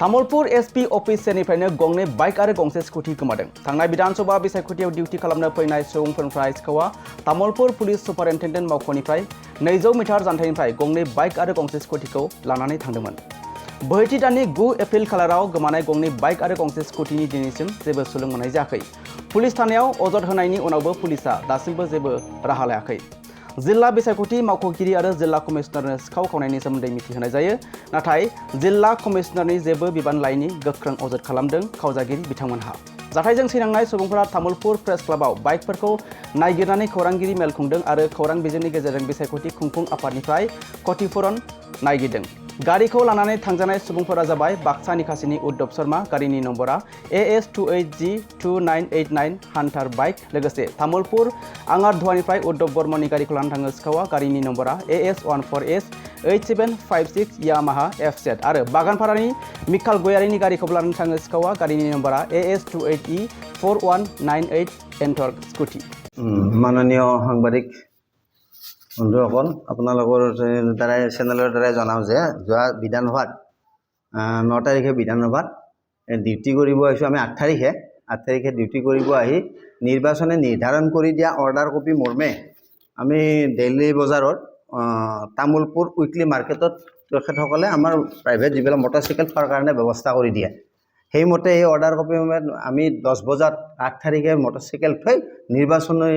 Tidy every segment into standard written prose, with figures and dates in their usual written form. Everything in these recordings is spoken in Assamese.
तामुलपुर एसपी अफिस सेनिफ्रायनो गंनै बाइक आरो गंसे स्कुटि गोमादों। थांनाय विधानसभा बिसायख'थियाव डिउटि खालामनो फैनाय सुबुंफोरनिफ्राय सिखावा तामुलपुर पुलिस सुपारिन्टेन्डेन्ट मावख'निफ्राय 200 मिटार जानथायनिफ्राय गंनै बाइक आरो गंसे स्कुटिखौ लानानै थांदोंमोन। बोहैथि दाननि 9 एप्रिल खालाराव गोमानाय गंनै बाइक आरो गंसे स्कुटिनि दिनैसिम जेबो सुलुं मोननाय जायाखै। पुलिस थानायाव अजद होनायनि उनावबो पुलिसआ दासिमबो जेबो राहा लायाखै। जिल्ला बिसायख'थि मावख'गिरि आरो जिल्ला कमिशनारनो सिखाव खावनायनि सोमोन्दै मिथिहोनाय जायो, नाथाय जिल्ला कमिशनारनि जेबो बिबान लायैनि गोख्रों अजद खालामदों खावजागिरि बिथांमोनहा। जाथायजों सैनांनाय सुबुंफोरा तामुलपुर प्रेस क्लाबाव बाइकफोरखौ नागिरनानै खौरांगिरि मेल खुंदों आरो खौरां बिजोंनि गेजेरजों बिसायख'थि खुंफुं आफादनिफ्राय क्षतिपुरन नागिरदों। गारिखौ लानानै थांजानाय सुबुंफोरा जाबाय बाक्सा निकासिनि उद्धव शर्मा, गारिनि नम्बरा AS28G2989 हान्टार बाइक, लोगोसे तामुलपुर आंगारधुवानिफ्राय उद्धव बर्मननि गारिखौ लानानै थाङो सिखावा, गारिनि नम्बरा AS14S8756 यामाहा FZ आरो बागानपारानि मिखाल गयारिनि गारिखौ लानानै थाङो सिखावा, गारिनि नम्बरा AS28E4198 एन्टर्क स्कुटि। माननीय সাংবাদিক বন্ধুসকল, আপোনালোকৰ দ্বাৰাই চেনেলৰ দ্বাৰাই জনাওঁ যে যোৱা বিধানসভাত 9 তাৰিখে বিধানসভাত ডিউটি কৰিব আহিছোঁ। আমি 8 তাৰিখে ডিউটি কৰিব আহি নিৰ্বাচনে নিৰ্ধাৰণ কৰি দিয়া অৰ্ডাৰ কপি মৰ্মে আমি দিল্লী বজাৰত তামুলপুৰ উইকলি মাৰ্কেটত তেখেতসকলে আমাৰ প্ৰাইভেট যিবিলাক মটৰচাইকেল থোৱাৰ কাৰণে ব্যৱস্থা কৰি দিয়ে। সেইমতে এই অৰ্ডাৰ কপি আমি 10 বজাত 8 তাৰিখে মটৰচাইকেল থৈ নিৰ্বাচনী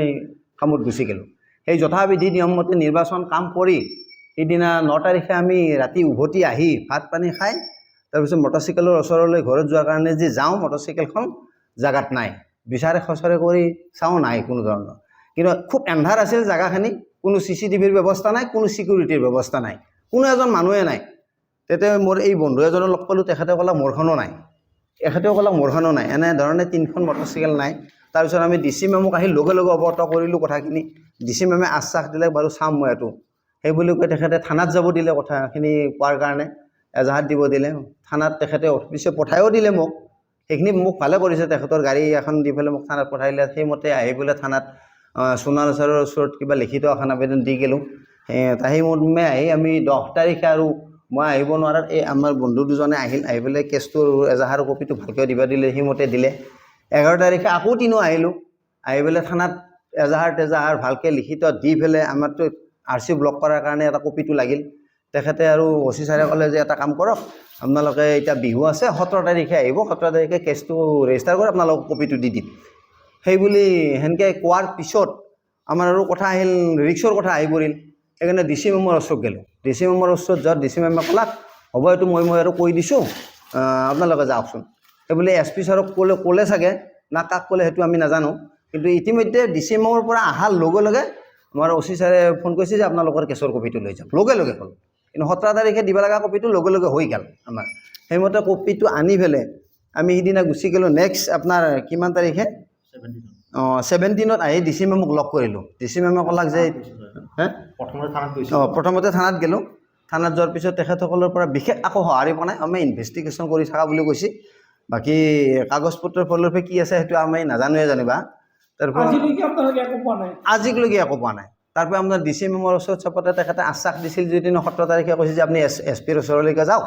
কামত গুচি গ'লোঁ। সেই যথাবিধি নিয়মমতে নিৰ্বাচন কাম কৰি সেইদিনা 9 তাৰিখে আমি ৰাতি উভতি আহি ভাত পানী খাই তাৰপিছত মটৰচাইকেলৰ ওচৰলৈ ঘৰত যোৱাৰ কাৰণে যে যাওঁ, মটৰচাইকেলখন জাগাত নাই। বিচাৰে খচৰে কৰি চাওঁ, নাই কোনো ধৰণৰ। কিন্তু খুব এন্ধাৰ আছিল জাগাখিনি, কোনো CCTVৰ ব্যৱস্থা নাই, কোনো চিকিউৰিটিৰ ব্যৱস্থা নাই, কোনো এজন মানুহে নাই। তেতিয়া মোৰ এই বন্ধু এজনৰ লগ পালোঁ, তেখেতে ক'লে মোৰখনো নাই, এখেতেও ক'লে মোৰখনো নাই। এনেধৰণে 3খন মটৰচাইকেল নাই। তাৰপিছত আমি DC মেমক আহি লগে লগে অৱগত কৰিলোঁ কথাখিনি। DC মেমে আশ্বাস দিলে, বাৰু চাম মই এইটো। সেই বুলি কৈ তেখেতে থানাত যাব দিলে, কথাখিনি কোৱাৰ কাৰণে এজাহাত দিব দিলে। থানাত তেখেতে অফিচে পঠাইও দিলে মোক। সেইখিনি মোক ভালে কৰিছে, তেখেতৰ গাড়ী এখন দি পেলাই মোক থানাত পঠাই দিলে। সেইমতে আহি পেলাই থানাত সোণাল ছাৰৰ ওচৰত কিবা লিখিত এখন আবেদন দি গ'লোঁ। সেই মৰ্মে আহি আমি 10 তাৰিখে আৰু মই আহিব নোৱাৰাত এই আমাৰ বন্ধু দুজনে আহিল, আহি পেলাই কেছটোৰ এজাহাৰৰ কপিটো ভালকৈ দিব দিলে, সেইমতে দিলে। 11 তাৰিখে আকৌ তিনিও আহিলোঁ, আহি পেলাই থানাত এজাহাৰ ভালকৈ লিখিত দি পেলাই আমাৰতো RC ব্লক কৰাৰ কাৰণে এটা কপিটো লাগিল। তেখেতে আৰু OC ছাৰে ক'লে যে এটা কাম কৰক, আপোনালোকে এতিয়া বিহু আছে, 17 তাৰিখে আহিব, 17 তাৰিখে কেছটো ৰেজিষ্টাৰ কৰি আপোনালোকক কপিটো দি দিম। সেই বুলি সেনেকৈ কোৱাৰ পিছত আমাৰ আৰু কথা আহিল, ৰিক্সৰ কথা আহি পৰিল। সেইকাৰণে DC মেমৰ ওচৰত গ'লোঁ। DC মেমৰ ওচৰত যোৱাত DC মেমে ক'লাক, হ'ব এইটো মই আৰু কৈ দিছোঁ, আপোনালোকে যাওকচোন। সেই বুলি SP ছাৰক ক'লে চাগে, না কাক ক'লে সেইটো আমি নাজানো। কিন্তু ইতিমধ্যে DC মেমৰ পৰা অহাৰ লগে লগে আমাৰ OC ছাৰে ফোন কৰিছে যে আপোনালোকৰ কেছৰ কপিটো লৈ যাওক, লগে লগে ক'ল। কিন্তু 17 তাৰিখে দিব লগা কপিটো লগে লগে হৈ গ'ল আমাৰ। সেইমতে কপিটো আনি পেলাই আমি সিদিনা গুচি গ'লোঁ। নেক্সট আপোনাৰ কিমান তাৰিখে 17ত আহি DC মেমক লগ কৰিলোঁ। DC মেমে ক'লাক যে প্ৰথমতে থানাত গ'লোঁ। থানাত যোৱাৰ পিছত তেখেতসকলৰ পৰা বিশেষ একো সঁহাৰি পোৱা নাই। আমি ইনভেষ্টিগেশ্যন কৰি থকা বুলি কৈছে। বাকী কাগজ পত্ৰৰ ফালৰ পৰা কি আছে সেইটো আমি নাজানোৱে জানিবা। তাৰপৰা আজিলৈকে একো পোৱা নাই। তাৰপৰা আপোনাৰ DC মেমৰ ওচৰত চবতে তেখেতে আশ্বাস দিছিল, যদি 17 তাৰিখে কৈছে যে আপুনি SPৰ ওচৰলৈকে যাওক।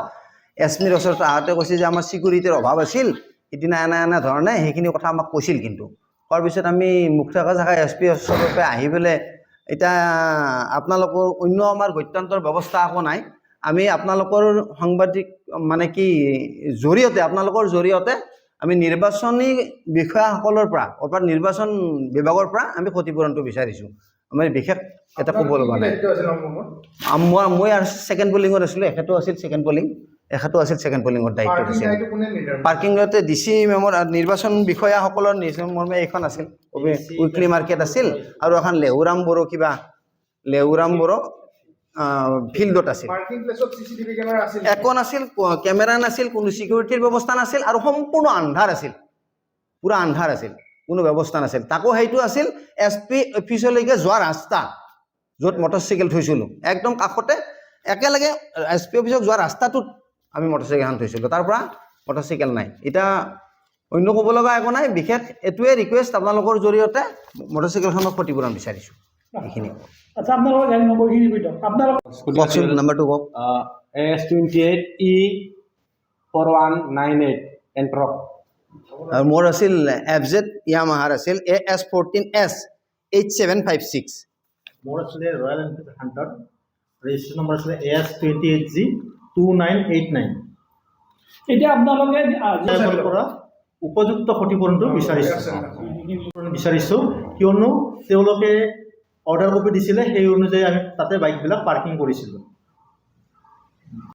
SPৰ ওচৰত আহোঁতে কৈছে যে আমাৰ চিকিউৰিটিৰ অভাৱ আছিল, সিদিনা এনে ধৰণে সেইখিনি কথা আমাক কৈছিল। কিন্তু কোৱাৰ পিছত আমি মুখ থকা জেগা SPৰ ওচৰৰ পৰা আহি পেলাই এতিয়া আপোনালোকৰ অন্য আমাৰ গত্যন্তৰ ব্যৱস্থা একো নাই। আমি আপোনালোকৰ সাংবাদিক মানে কি জৰিয়তে, আপোনালোকৰ জৰিয়তে আমি নিৰ্বাচনী বিষয়াসকলৰ পৰা অৰ্থাৎ নিৰ্বাচন বিভাগৰ পৰা আমি ক্ষতিপূৰণটো বিচাৰিছোঁ। আমি বিশেষ এটা ক'ব লগা নাই। মই আৰু ছেকেণ্ড পলিঙত আছিলোঁ, এখেতো আছিল ছেকেণ্ড পলিং, এখেতো আছিল ছেকেণ্ড পলিঙৰ দায়িত্ব দিছিল। পাৰ্কিঙতে DC মেমৰ নিৰ্বাচন বিষয়াসকলৰ মৰ্মে এইখন আছিল, উইকলি মাৰ্কেট আছিল, আৰু এখন লেহুৰাম বড়ো ফিল্ডত আছিল। একো নাছিল, কেমেৰা নাছিল, কোনো চিকিউৰিটিৰ ব্যৱস্থা নাছিল, আৰু সম্পূৰ্ণ আন্ধাৰ আছিল, পূৰা আন্ধাৰ আছিল, কোনো ব্যৱস্থা নাছিল। তাকো সেইটো আছিল SP অফিচলৈকে যোৱা ৰাস্তা, য'ত মটৰচাইকেল থৈছিলোঁ, একদম কাষতে একেলগে SP অফিচক যোৱা ৰাস্তাটোত আমি মটৰচাইকেলখন থৈছিলোঁ। তাৰ পৰা মটৰচাইকেল নাই। এতিয়া অন্য ক'ব লগা একো নাই। বিশেষ এইটোৱে ৰিকুৱেষ্ট, আপোনালোকৰ জৰিয়তে মটৰচাইকেলখনৰ ক্ষতিপূৰণ বিচাৰিছোঁ। এইখিনি আচ্ছা, আপোনালোকৰ গাড়ী নম্বৰখিনি কৈ দিয়ক। আপোনালোকৰ কওকচোন, নাম্বাৰটো কওক। AS28E 4198 এণ্ট্ৰক। আৰু মোৰ আছিল FZ Yamaha আছিল AS14S 8756 মোৰ আছিলে royal Enfield Hunter, registration number আছিলে AS28G 2989। এতিয়া আপোনালোকে তাৰ পৰা উপযুক্ত ক্ষতিপূৰণটো বিচাৰিছোঁ কিয়নো তেওঁলোকে অৰ্ডাৰ কপি দিছিলে, সেই অনুযায়ী আমি তাতে বাইকবিলাক পাৰ্কিং কৰিছিলোঁ।